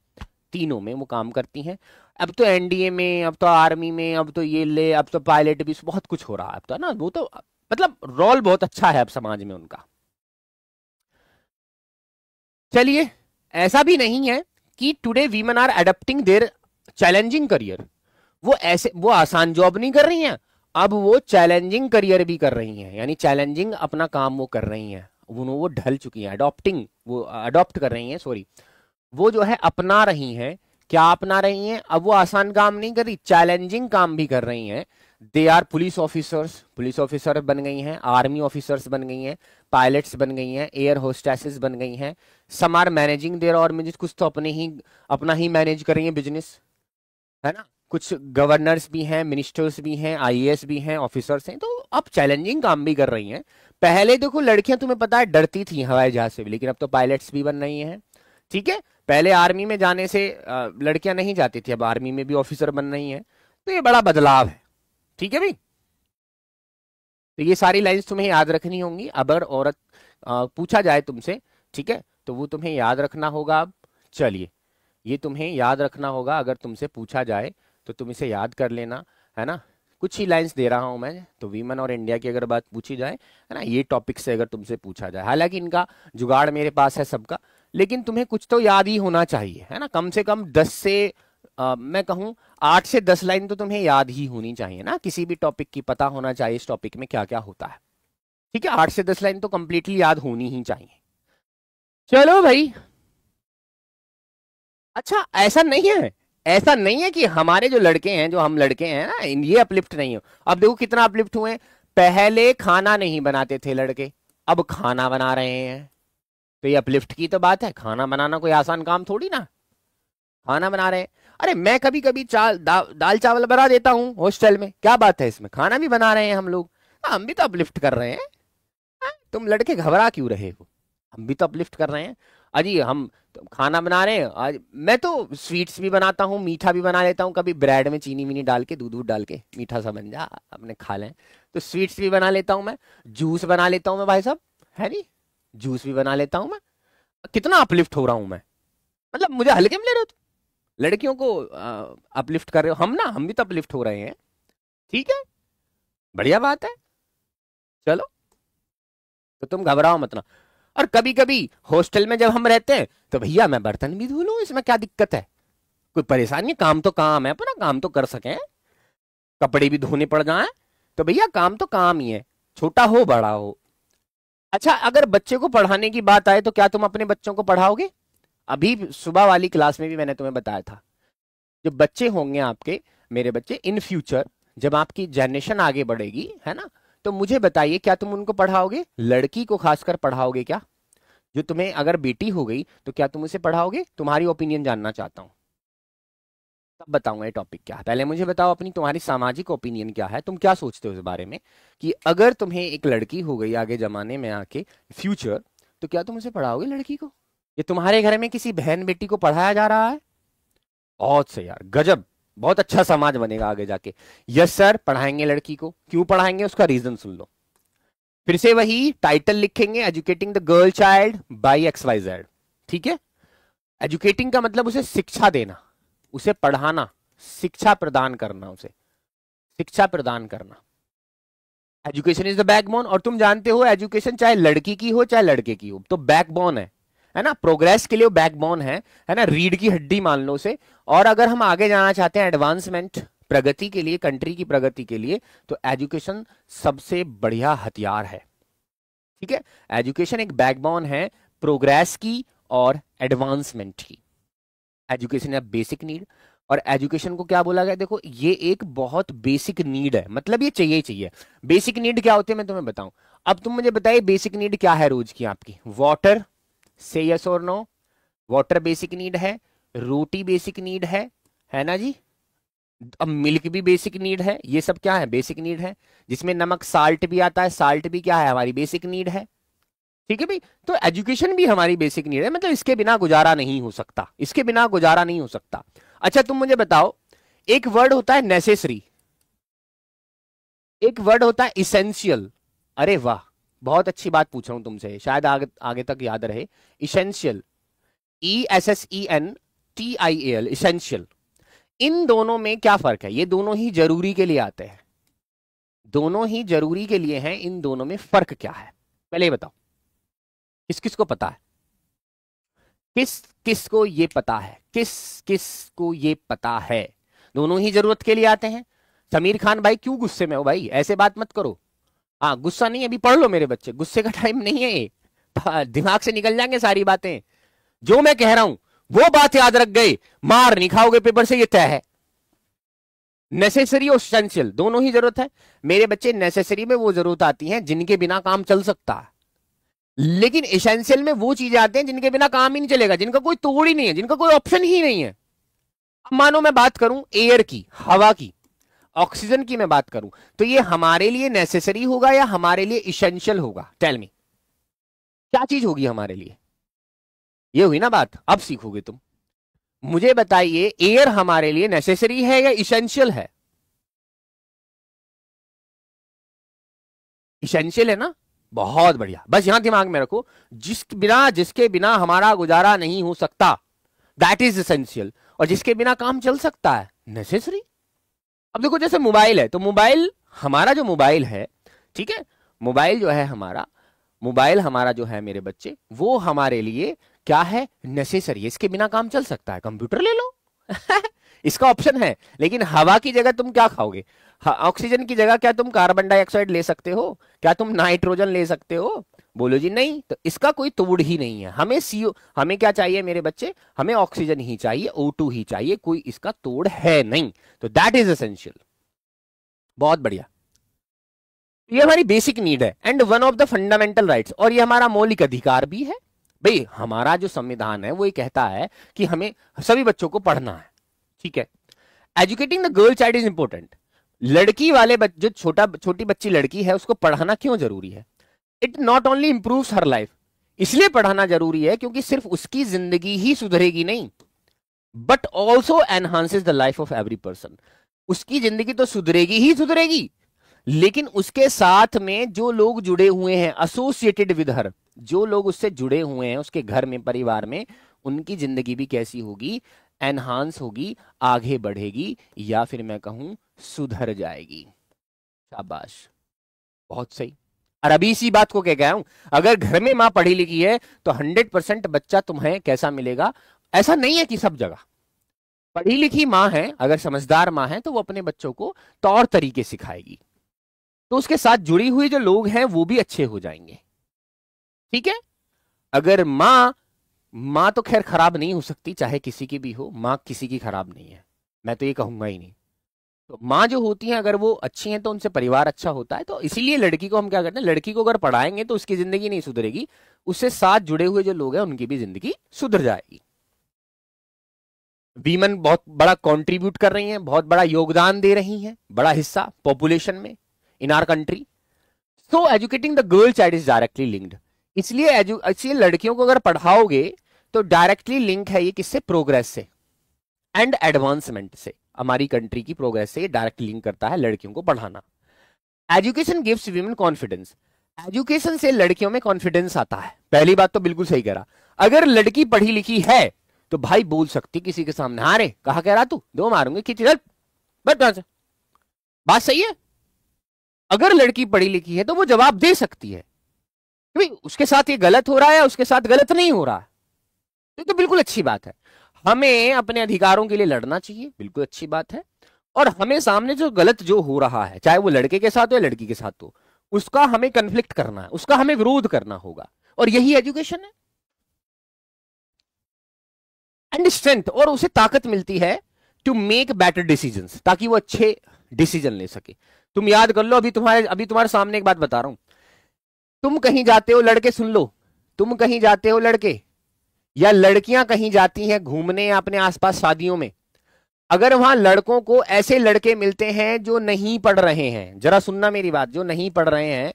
तीनों में वो काम करती हैं। अब तो एनडीए में, अब तो आर्मी में, अब तो ये ले, अब तो पायलट भी, बहुत कुछ हो रहा है अब तो, है ना। वो तो मतलब रोल बहुत अच्छा है अब समाज में उनका। चलिए, ऐसा भी नहीं है कि today women are adopting their challenging career. वो आसान जॉब नहीं कर रही हैं, अब वो चैलेंजिंग करियर भी कर रही हैं, यानी चैलेंजिंग अपना काम वो कर रही हैं। वो ढल चुकी हैं, अडॉप्टिंग, वो अडॉप्ट कर रही हैं, सॉरी, वो जो है अपना रही हैं। क्या अपना रही हैं? अब वो आसान काम नहीं कर रही, चैलेंजिंग काम भी कर रही हैं। They are police officers, police officer बन गई हैं, आर्मी ऑफिसर्स बन गई हैं, पायलट्स बन गई हैं, एयर होस्टेसेस बन गई हैं। Some are managing their organization, कुछ तो अपना ही मैनेज कर रही हैं बिजनेस, है ना। कुछ गवर्नर्स भी हैं, मिनिस्टर्स भी हैं, आईएएस भी हैं, ऑफिसर्स हैं, तो अब चैलेंजिंग काम भी कर रही हैं। पहले देखो लड़कियां, तुम्हें पता है, डरती थी हवाई जहाज से भी, लेकिन अब तो पायलट्स भी बन रही हैं। ठीक है, पहले आर्मी में जाने से लड़कियां नहीं जाती थी, अब आर्मी में भी ऑफिसर बन रही हैं। तो ये बड़ा बदलाव है। ठीक है भाई, तो ये सारी लाइंस तुम्हें याद रखनी होंगी। अगर औरत पूछा जाए तुमसे, ठीक है, तो वो तुम्हें याद रखना होगा। अब चलिए, ये तुम्हें याद रखना होगा, अगर तुमसे पूछा जाए तो तुम इसे याद कर लेना, है ना। कुछ ही लाइंस दे रहा हूं मैं, तो वीमेन और इंडिया की अगर बात पूछी जाए, है ना, ये टॉपिक से अगर तुमसे पूछा जाए, हालांकि इनका जुगाड़ मेरे पास है सबका, लेकिन तुम्हें कुछ तो याद ही होना चाहिए, है ना। कम से कम 10 से मैं कहूं 8 से 10 लाइन तो तुम्हें याद ही होनी चाहिए ना, किसी भी टॉपिक की, पता होना चाहिए इस टॉपिक में क्या क्या होता है। ठीक है, 8 से 10 लाइन तो कंप्लीटली याद होनी ही चाहिए। चलो भाई, अच्छा ऐसा नहीं है, ऐसा नहीं है कि हमारे जो लड़के हैं, जो हम लड़के हैं ना, ये अपलिफ्ट नहीं हो। अब देखो कितना अपलिफ्ट हुए। पहले खाना नहीं बनाते थे लड़के, अब खाना बना रहे हैं, तो ये अपलिफ्ट की तो बात है। खाना बनाना कोई आसान काम थोड़ी ना, खाना बना रहे हैं। अरे मैं कभी कभी दाल चावल बना देता हूँ हॉस्टल में, क्या बात है इसमें, खाना भी बना रहे हैं हम लोग। हम भी तो अपलिफ्ट कर रहे हैं। तुम लड़के घबरा क्यों रहे हो, हम भी तो अपलिफ्ट कर रहे हैं। अजी हम तो खाना बना रहे हैं, आज मैं तो स्वीट्स भी बनाता हूँ, मीठा भी बना लेता हूँ, कभी ब्रेड में चीनी वीनी डाल के, दूध दूध डाल के मीठा सा बन जा, अपने खा लें। तो स्वीट्स भी बना लेता हूँ मैं, जूस बना लेता हूँ मैं भाई साहब, है नहीं, जूस भी बना लेता हूँ मैं। कितना अपलिफ्ट हो रहा हूँ मैं, मतलब मुझे हल्के में ले रहे हो तुम? लड़कियों को अपलिफ्ट कर रहे हो, हम ना, हम भी तो अपलिफ्ट हो रहे हैं। ठीक है, बढ़िया बात है। चलो, तो तुम घबराओ मत ना। और कभी कभी हॉस्टल में जब हम रहते हैं तो भैया मैं बर्तन भी धो लूं, इसमें क्या दिक्कत है, कोई परेशानी है, काम तो काम है, अपना काम तो कर सकें, कपड़े भी धोने पड़ जाएं, तो भैया काम तो काम ही है, छोटा हो बड़ा हो। अच्छा, अगर बच्चे को पढ़ाने की बात आए तो क्या तुम अपने बच्चों को पढ़ाओगे? अभी सुबह वाली क्लास में भी मैंने तुम्हें बताया था, जो बच्चे होंगे आपके, मेरे बच्चे, इन फ्यूचर जब आपकी जनरेशन आगे बढ़ेगी, है ना, तो मुझे बताइए क्या तुम उनको पढ़ाओगे? लड़की को खासकर पढ़ाओगे क्या? जो तुम्हें अगर बेटी हो गई तो क्या तुम उसे पढ़ाओगे? तुम्हारी ओपिनियन जानना चाहता हूं। तब बताऊंगा ये टॉपिक क्या है। पहले मुझे बताओ अपनी तुम्हारी सामाजिक ओपिनियन क्या है, तुम क्या सोचते हो इस बारे में कि अगर तुम्हें एक लड़की हो गई आगे जमाने में आके फ्यूचर, तो क्या तुम उसे पढ़ाओगे लड़की को? ये तुम्हारे घर में किसी बहन बेटी को पढ़ाया जा रहा है? बहुत सही यार, गजब, बहुत अच्छा समाज बनेगा आगे जाके। यस सर, पढ़ाएंगे लड़की को। क्यों पढ़ाएंगे उसका रीजन सुन लो। फिर से वही टाइटल लिखेंगे, educating the girl child by XYZ। ठीक है, एजुकेटिंग का मतलब उसे शिक्षा देना, उसे पढ़ाना, शिक्षा प्रदान करना, उसे शिक्षा प्रदान करना। Education is the backbone. और तुम जानते हो एजुकेशन चाहे लड़की की हो चाहे लड़के की हो तो बैकबोन है ना, प्रोग्रेस के लिए बैकबोन है ना, रीढ़ की हड्डी मान लो उसे। और अगर हम आगे जाना चाहते हैं एडवांसमेंट, प्रगति के लिए, कंट्री की प्रगति के लिए, तो एजुकेशन सबसे बढ़िया हथियार है। ठीक है, एजुकेशन एक बैकबोन है प्रोग्रेस की और एडवांसमेंट की। एजुकेशन है बेसिक नीड। और एजुकेशन को क्या बोला गया, देखो ये एक बहुत बेसिक नीड है, मतलब ये चाहिए ही चाहिए। बेसिक नीड क्या होती है मैं तुम्हें बताऊं। अब तुम मुझे बताइए बेसिक नीड क्या है रोज की आपकी? वाटर, से यस और नो। वाटर बेसिक नीड है, रोटी बेसिक नीड है ना जी। अब मिल्क भी बेसिक नीड है, ये सब क्या है? बेसिक नीड है। जिसमें नमक, साल्ट भी आता है, साल्ट भी क्या है? हमारी बेसिक नीड है। ठीक है भाई, तो एजुकेशन भी हमारी बेसिक नीड है, मतलब इसके बिना गुजारा नहीं हो सकता, इसके बिना गुजारा नहीं हो सकता। अच्छा तुम मुझे बताओ, एक वर्ड होता है नेसेसरी, एक वर्ड होता है इसेंशियल। अरे वाह, बहुत अच्छी बात पूछ रहा हूं तुमसे, शायद आगे आगे तक याद रहे। Essential, ESSENTIAL, essential. इन दोनों में क्या फर्क है? ये दोनों ही जरूरी के लिए आते हैं, दोनों ही जरूरी के लिए हैं। इन दोनों में फर्क क्या है पहले ये बताओ, किस किस को पता है? किस किस को ये पता है? किस किस को ये पता है? दोनों ही जरूरत के लिए आते हैं। समीर खान भाई क्यों गुस्से में हो भाई? ऐसे बात मत करो। हाँ गुस्सा नहीं, अभी पढ़ लो मेरे बच्चे, गुस्से का टाइम नहीं है ये। दिमाग से निकल जाएंगे सारी बातें। जो मैं कह रहा हूं वो बात याद रख गए, मार नहीं खाओगे पेपर से, ये तय है। नेसेसरी और एसेंशियल दोनों ही जरूरत है मेरे बच्चे। नेसेसरी में वो जरूरत आती है जिनके बिना काम चल सकता है, लेकिन एसेंशियल में वो चीजें आती हैं जिनके बिना काम ही नहीं चलेगा, जिनका कोई तोड़ ही नहीं है, जिनका कोई ऑप्शन ही नहीं है। अब मानो मैं बात करूं एयर की, हवा की, ऑक्सीजन की मैं बात करूं, तो ये हमारे लिए नेसेसरी होगा या हमारे लिए इसेंशियल होगा? टेल मी, क्या चीज होगी हमारे लिए? ये हुई ना बात, अब सीखोगे तुम। मुझे बताइए, एयर हमारे लिए नेसेसरी है या इसेंशियल है? इसेंशियल है ना, बहुत बढ़िया। बस यहां दिमाग में रखो, जिसके बिना हमारा गुजारा नहीं हो सकता, दैट इज एसेंशियल। और जिसके बिना काम चल सकता है, नेसेसरी। अब देखो जैसे मोबाइल है, तो मोबाइल, हमारा जो मोबाइल है, ठीक है, मोबाइल जो है हमारा, मोबाइल हमारा जो है मेरे बच्चे, वो हमारे लिए क्या है? नेसेसरी है, इसके बिना काम चल सकता है। कंप्यूटर ले लो इसका ऑप्शन है। लेकिन हवा की जगह तुम क्या खाओगे? ऑक्सीजन की जगह क्या तुम कार्बन डाइऑक्साइड ले सकते हो? क्या तुम नाइट्रोजन ले सकते हो? बोलो जी नहीं। तो इसका कोई तोड़ ही नहीं है। हमें CO, हमें क्या चाहिए मेरे बच्चे? हमें ऑक्सीजन ही चाहिए, O2 ही चाहिए, कोई इसका तोड़ है नहीं। तो दैट इज एसेंशियल। बहुत बढ़िया, ये हमारी बेसिक नीड है and one of the fundamental rights, और ये हमारा मौलिक अधिकार भी है। भाई हमारा जो संविधान है वो ये कहता है कि हमें सभी बच्चों को पढ़ना है। ठीक है, educating the girl child is important. लड़की वाले जो छोटी बच्ची लड़की है उसको पढ़ाना क्यों जरूरी है? It not only improves her life, इसलिए पढ़ाना जरूरी है क्योंकि सिर्फ उसकी जिंदगी ही सुधरेगी नहीं, but also enhances the life of every person. उसकी जिंदगी तो सुधरेगी ही सुधरेगी, लेकिन उसके साथ में जो लोग जुड़े हुए हैं, एसोसिएटेड विद हर, जो लोग उससे जुड़े हुए हैं उसके घर में, परिवार में, उनकी जिंदगी भी कैसी होगी? एनहांस होगी, आगे बढ़ेगी, या फिर मैं कहूं सुधर जाएगी। शाबाश, बहुत सही। और अभी इसी बात को कह गया हूं, अगर घर में मां पढ़ी लिखी है तो 100% बच्चा तुम्हें कैसा मिलेगा? ऐसा नहीं है कि सब जगह पढ़ी लिखी मां है, अगर समझदार मां है तो वो अपने बच्चों को तौर तरीके सिखाएगी, तो उसके साथ जुड़ी हुई जो लोग हैं वो भी अच्छे हो जाएंगे। ठीक है, अगर मां तो खैर खराब नहीं हो सकती, चाहे किसी की भी हो, मां किसी की खराब नहीं है, मैं तो ये कहूंगा ही नहीं। तो माँ जो होती हैं अगर वो अच्छी हैं तो उनसे परिवार अच्छा होता है। तो इसीलिए लड़की को हम क्या करते हैं, लड़की को अगर पढ़ाएंगे तो उसकी जिंदगी नहीं सुधरेगी, उससे साथ जुड़े हुए जो लोग हैं उनकी भी जिंदगी सुधर जाएगी। वीमेन बहुत बड़ा कंट्रीब्यूट कर रही हैं, बहुत बड़ा योगदान दे रही हैं, बड़ा हिस्सा पॉपुलेशन में इन our country. So educating the girl child is directly linked. इसलिए लड़कियों को अगर पढ़ाओगे तो डायरेक्टली लिंक है ये किससे? प्रोग्रेस से एंड एडवांसमेंट से। हमारी कंट्री की प्रोग्रेस से डायरेक्टली लिंक करता है लड़कियों को पढ़ाना। Education gives women confidence. Education से लड़कियों में कॉन्फिडेंस आता है। पहली बात तो बिल्कुल सही कह रहा, अगर लड़की पढ़ी लिखी है तो भाई बोल सकती किसी के सामने, हाँ रे कहा कह रहा तू, दो मारूंगी खींच, बट कहां से, बात सही है। अगर लड़की पढ़ी लिखी है तो वो जवाब दे सकती है कि उसके साथ ये गलत हो रहा है, उसके साथ गलत नहीं हो रहा है। तो बिल्कुल अच्छी बात है। हमें अपने अधिकारों के लिए लड़ना चाहिए, बिल्कुल अच्छी बात है। और हमें सामने जो गलत जो हो रहा है, चाहे वो लड़के के साथ हो या लड़की के साथ हो, उसका हमें कन्फ्लिक्ट करना है, उसका हमें विरोध करना होगा। और यही एजुकेशन है। एंड स्ट्रेंथ, और उसे ताकत मिलती है टू मेक बेटर डिसीजंस, ताकि वो अच्छे डिसीजन ले सके। तुम याद कर लो, अभी तुम्हारे सामने एक बात बता रहा हूं। तुम कहीं जाते हो लड़के, सुन लो, तुम कहीं जाते हो लड़के या लड़कियां कहीं जाती हैं घूमने या अपने आसपास शादियों में, अगर वहां लड़कों को ऐसे लड़के मिलते हैं जो नहीं पढ़ रहे हैं, जरा सुनना मेरी बात, जो नहीं पढ़ रहे हैं,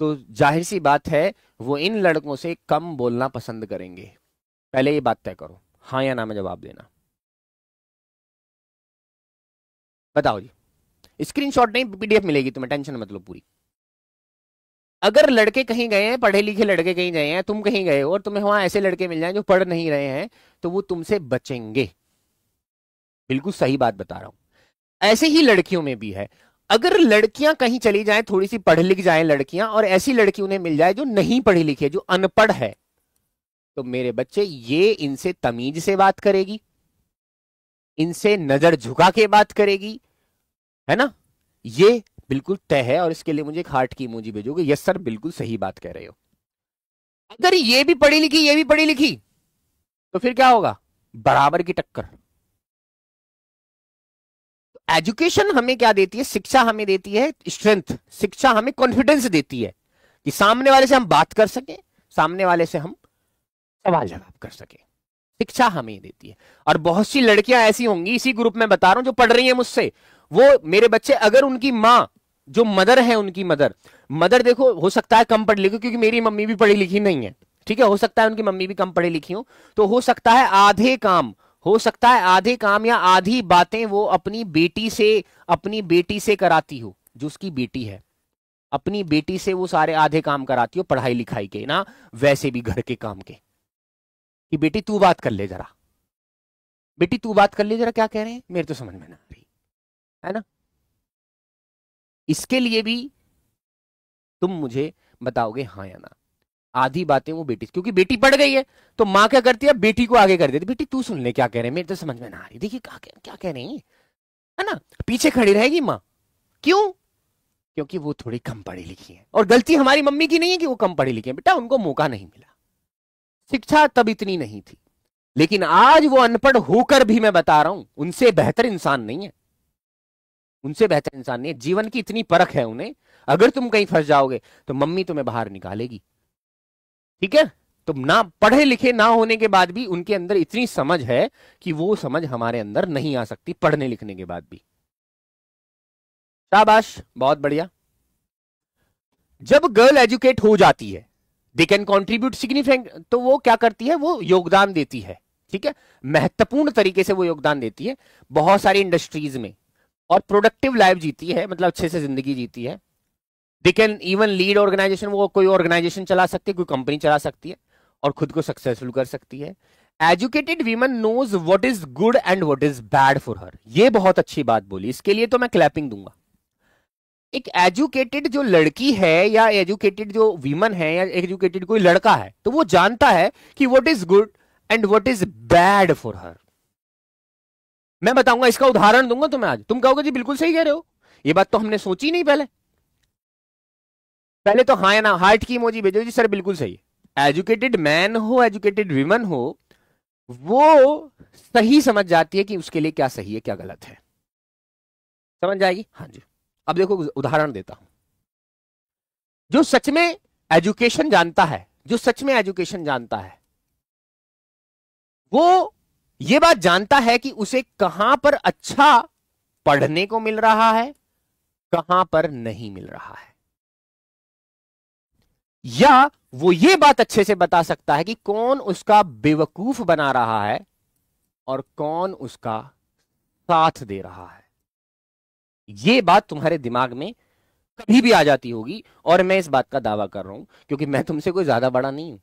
तो जाहिर सी बात है वो इन लड़कों से कम बोलना पसंद करेंगे। पहले ये बात तय करो, हाँ या ना में जवाब देना। बताओ जी, स्क्रीनशॉट नहीं, पीडीएफ मिलेगी तुम्हें, टेंशन मत लो पूरी। अगर लड़के कहीं गए हैं, पढ़े लिखे लड़के कहीं गए हैं, तुम कहीं गए हो और तुम्हें वहां ऐसे लड़के मिल जाएं जो पढ़ नहीं रहे हैं, तो वो तुमसे बचेंगे। बिल्कुल सही बात बता रहा हूं। ऐसे ही लड़कियों में भी है। अगर लड़कियां कहीं चली जाएं, थोड़ी सी पढ़ लिख जाएं लड़कियां, और ऐसी लड़की उन्हें मिल जाए जो नहीं पढ़ी लिखी है, जो अनपढ़ है, तो मेरे बच्चे ये इनसे तमीज से बात करेगी, इनसे नजर झुका के बात करेगी, है ना? ये बिल्कुल तय है। और इसके लिए मुझे एक हार्ट की इमोजी भेजोगे, यस सर बिल्कुल सही बात कह रहे हो। अगर ये भी पढ़ी लिखी, ये भी पढ़ी लिखी, तो फिर क्या होगा? बराबर की टक्कर। एजुकेशन हमें क्या देती है? शिक्षा हमें देती है स्ट्रेंथ, शिक्षा हमें कॉन्फिडेंस देती है कि सामने वाले से हम बात कर सके, सामने वाले से हम सवाल जवाब कर सके। शिक्षा हमें देती है। और बहुत सी लड़कियां ऐसी होंगी, इसी ग्रुप में बता रहा हूं, जो पढ़ रही हैं मुझसे, वो मेरे बच्चे, अगर उनकी मां, जो मदर है, उनकी मदर देखो, हो सकता है कम पढ़ी लिखी, क्योंकि मेरी मम्मी भी पढ़ी लिखी नहीं है, ठीक है, हो सकता है उनकी मम्मी भी कम पढ़ी लिखी हो, तो हो सकता है आधे काम, हो सकता है आधे काम या आधी बातें वो अपनी बेटी से कराती हो, जो उसकी बेटी है, अपनी बेटी से वो सारे आधे काम कराती हो, पढ़ाई लिखाई के ना, वैसे भी घर के काम के, कि बेटी तू बात कर ले जरा, बेटी तू बात कर ले जरा, क्या कह रहे हैं, मेरे तो समझ में ना आ रही, है ना? इसके लिए भी तुम मुझे बताओगे हाँ या ना। आधी बातें वो बेटी, क्योंकि बेटी पढ़ गई है, तो माँ क्या करती है? बेटी को आगे कर देती, बेटी तू सुन ले क्या कह रहे हैं, मेरे तो समझ में ना आ रही, देखिए क्या कह रहे हैं, है ना? पीछे खड़ी रहेगी माँ। क्यों? क्योंकि वो थोड़ी कम पढ़ी लिखी है। और गलती हमारी मम्मी की नहीं है कि वो कम पढ़ी लिखी है, बेटा उनको मौका नहीं मिला, शिक्षा तब इतनी नहीं थी। लेकिन आज वो अनपढ़ होकर भी, मैं बता रहा हूं, उनसे बेहतर इंसान नहीं है, उनसे बेहतर इंसान नहीं है। जीवन की इतनी परख है उन्हें, अगर तुम कहीं फंस जाओगे तो मम्मी तुम्हें बाहर निकालेगी, ठीक है? तो ना पढ़े लिखे ना होने के बाद भी उनके अंदर इतनी समझ है कि वो समझ हमारे अंदर नहीं आ सकती पढ़ने लिखने के बाद भी। शाबाश, बहुत बढ़िया। जब गर्ल एजुकेट हो जाती है, दे कैन कॉन्ट्रीब्यूट सिग्निफिकेंट, तो वो क्या करती है? वो योगदान देती है, ठीक है, महत्वपूर्ण तरीके से वो योगदान देती है बहुत सारी इंडस्ट्रीज में, और प्रोडक्टिव लाइफ जीती है, मतलब अच्छे से जिंदगी जीती है। They can even lead organization, वो कोई ऑर्गेनाइजेशन चला सकती है, कोई कंपनी चला सकती है, और खुद को सक्सेसफुल कर सकती है। Educated women knows what is good and what is bad for her. ये बहुत अच्छी बात बोली, इसके लिए तो मैं क्लैपिंग दूंगा। एक एजुकेटेड जो लड़की है, या एजुकेटेड जो वीमन है, या एजुकेटेड कोई लड़का है, तो वो जानता है कि what is good and what is bad for हर। मैं बताऊंगा, इसका उदाहरण दूंगा तुम्हें आज, तुम कहोगे जी बिल्कुल सही कह रहे हो, ये बात तो हमने सोची नहीं पहले। पहले तो हाँ या ना, हार्ट की इमोजी भेजो जी सर बिल्कुल सही। एजुकेटेड मैन हो, एजुकेटेड वीमन हो, वो सही समझ जाती है कि उसके लिए क्या सही है क्या गलत है, समझ जाएगी। हाँ जी, अब देखो उदाहरण देता हूं। जो सच में एजुकेशन जानता है, जो सच में एजुकेशन जानता है, वो ये बात जानता है कि उसे कहां पर अच्छा पढ़ने को मिल रहा है, कहां पर नहीं मिल रहा है, या वो ये बात अच्छे से बता सकता है कि कौन उसका बेवकूफ बना रहा है और कौन उसका साथ दे रहा है। ये बात तुम्हारे दिमाग में कभी भी आ जाती होगी, और मैं इस बात का दावा कर रहा हूं क्योंकि मैं तुमसे कोई ज्यादा बड़ा नहीं हूं।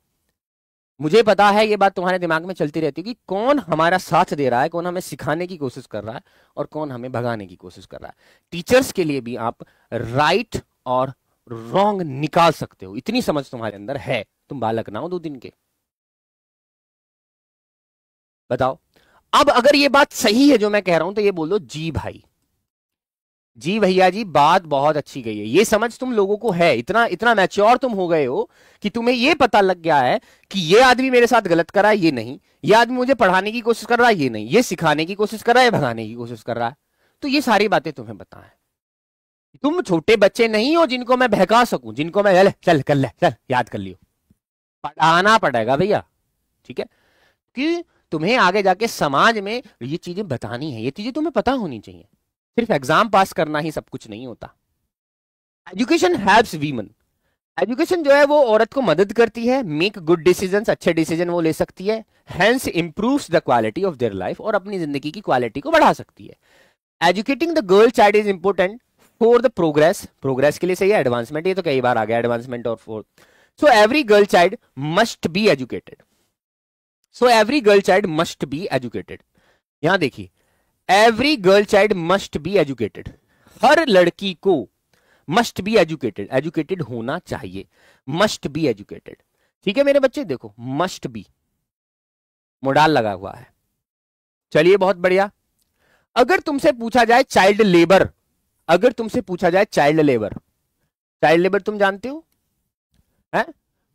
मुझे पता है ये बात तुम्हारे दिमाग में चलती रहती है कि कौन हमारा साथ दे रहा है, कौन हमें सिखाने की कोशिश कर रहा है और कौन हमें भगाने की कोशिश कर रहा है। टीचर्स के लिए भी आप राइट और रॉन्ग निकाल सकते हो, इतनी समझ तुम्हारे अंदर है। तुम बालक ना हो 2 दिन के। बताओ, अब अगर ये बात सही है जो मैं कह रहा हूं तो ये बोल दो जी भाई, जी भैया जी, बात बहुत अच्छी गई है। ये समझ तुम लोगों को है, इतना इतना मैच्योर तुम हो गए हो कि तुम्हें ये पता लग गया है कि ये आदमी मेरे साथ गलत कर रहा है, ये नहीं, ये आदमी मुझे पढ़ाने की कोशिश कर रहा है, ये नहीं, ये सिखाने की कोशिश कर रहा है, भगाने की कोशिश कर रहा है। तो ये सारी बातें तुम्हें पता है। तुम छोटे बच्चे नहीं हो जिनको मैं बहका सकूं, जिनको मैं चल चल कर ले, चल याद कर लियो। पढ़ाना पड़ेगा भैया, ठीक है, कि तुम्हें आगे जाके समाज में ये चीजें बतानी है, ये चीजें तुम्हें पता होनी चाहिए। सिर्फ एग्जाम पास करना ही सब कुछ नहीं होता। एजुकेशन हेल्प्स वीमन, एजुकेशन जो है वो औरत को मदद करती है मेक गुड डिसीजंस, अच्छे डिसीजन वो ले सकती है, hence improves the quality of their life, और अपनी जिंदगी की क्वालिटी को बढ़ा सकती है। Educating the girl child is important for the progress, progress के लिए सही है, एडवांसमेंट, ये तो कई बार आ गया एडवांसमेंट और for, so every girl child must be educated, so every girl child must be educated. यहां देखिए, every girl child must be educated, हर लड़की को मस्ट बी एजुकेटेड, एजुकेटेड होना चाहिए, मस्ट बी एजुकेटेड। ठीक है मेरे बच्चे, देखो मस्ट बी मोडाल लगा हुआ है। चलिए बहुत बढ़िया। अगर तुमसे पूछा जाए चाइल्ड लेबर, अगर तुमसे पूछा जाए चाइल्ड लेबर, चाइल्ड लेबर तुम जानते हो है,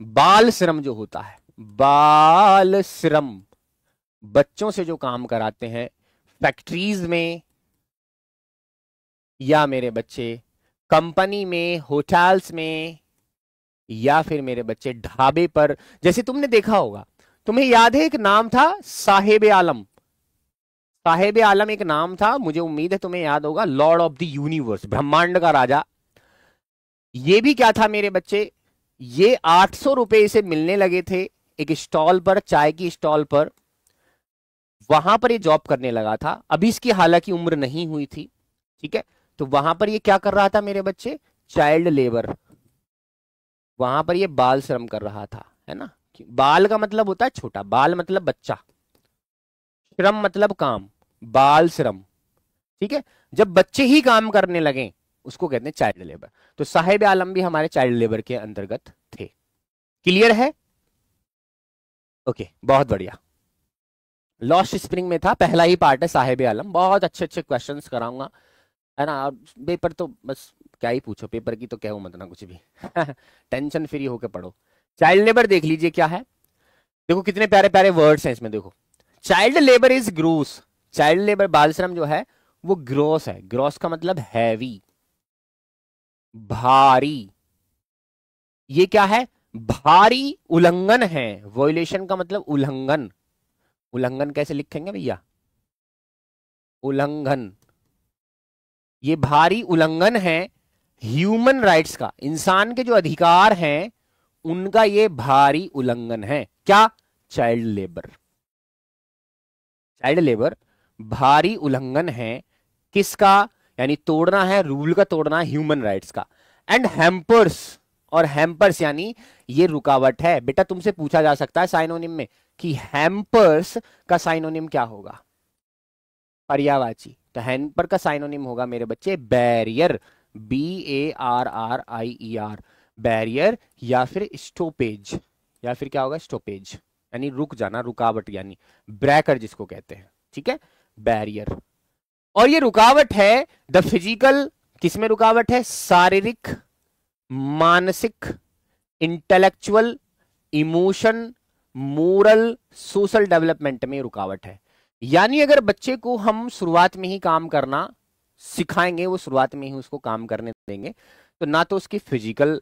बाल श्रम जो होता है, बाल श्रम, बच्चों से जो काम कराते हैं फैक्ट्रीज में, या मेरे बच्चे कंपनी में, होटल्स में, या फिर मेरे बच्चे ढाबे पर। जैसे तुमने देखा होगा, तुम्हें याद है एक नाम था साहेब आलम, साहेब आलम एक नाम था, मुझे उम्मीद है तुम्हें याद होगा, लॉर्ड ऑफ द यूनिवर्स, ब्रह्मांड का राजा। ये भी क्या था मेरे बच्चे, ये 800 रुपए से मिलने लगे थे एक स्टॉल पर, चाय की स्टॉल पर, वहां पर ये जॉब करने लगा था। अभी इसकी हालांकि उम्र नहीं हुई थी, ठीक है, तो वहां पर ये क्या कर रहा था मेरे बच्चे, चाइल्ड लेबर, वहां पर ये बाल श्रम कर रहा था, है ना। बाल का मतलब होता है छोटा, बाल मतलब बच्चा, श्रम मतलब काम, बाल श्रम, ठीक है। जब बच्चे ही काम करने लगे उसको कहते हैं चाइल्ड लेबर। तो साहिब आलम भी हमारे चाइल्ड लेबर के अंतर्गत थे। क्लियर है? ओके, बहुत बढ़िया। लॉस्ट स्प्रिंग में था, पहला ही पार्ट है साहिब आलम, बहुत अच्छे अच्छे क्वेश्चंस कराऊंगा, है ना। और पेपर तो बस क्या ही पूछो, पेपर की तो क्या मत ना कुछ भी टेंशन फ्री होकर पढ़ो। चाइल्ड लेबर देख लीजिए क्या है, देखो कितने प्यारे प्यारे वर्ड्स हैं इसमें। देखो, child labour is gross, child labour बाल श्रम जो है वो ग्रॉस है, ग्रॉस का मतलब हैवी, भारी। ये क्या है, भारी उल्लंघन है, वॉयलेशन का मतलब उल्लंघन, उल्लंघन कैसे लिखेंगे भैया, उल्लंघन, ये भारी उल्लंघन है ह्यूमन राइट्स का, इंसान के जो अधिकार हैं उनका ये भारी उल्लंघन है। क्या, चाइल्ड लेबर, चाइल्ड लेबर भारी उल्लंघन है किसका, यानी तोड़ना है, रूल का तोड़ना है, ह्यूमन राइट्स का। एंड हैम्पर्स, और हैम्पर्स यानी ये रुकावट है। बेटा तुमसे पूछा जा सकता है साइनोनिम में कि हैम्पर्स का साइनोनिम क्या होगा, पर्यायवाची। तो हैम्पर का साइनोनिम होगा मेरे बच्चे बैरियर, BARRIER, बैरियर, या फिर स्टॉपेज, या फिर क्या होगा स्टॉपेज, यानी रुक जाना, रुकावट, यानी ब्रेकर जिसको कहते हैं, ठीक है, बैरियर। और ये रुकावट है द फिजिकल, किसमें रुकावट है, शारीरिक, मानसिक, intellectual, emotion, moral, social development में रुकावट है। यानी अगर बच्चे को हम शुरुआत में ही काम करना सिखाएंगे, वो शुरुआत में ही उसको काम करने देंगे, तो ना तो उसकी फिजिकल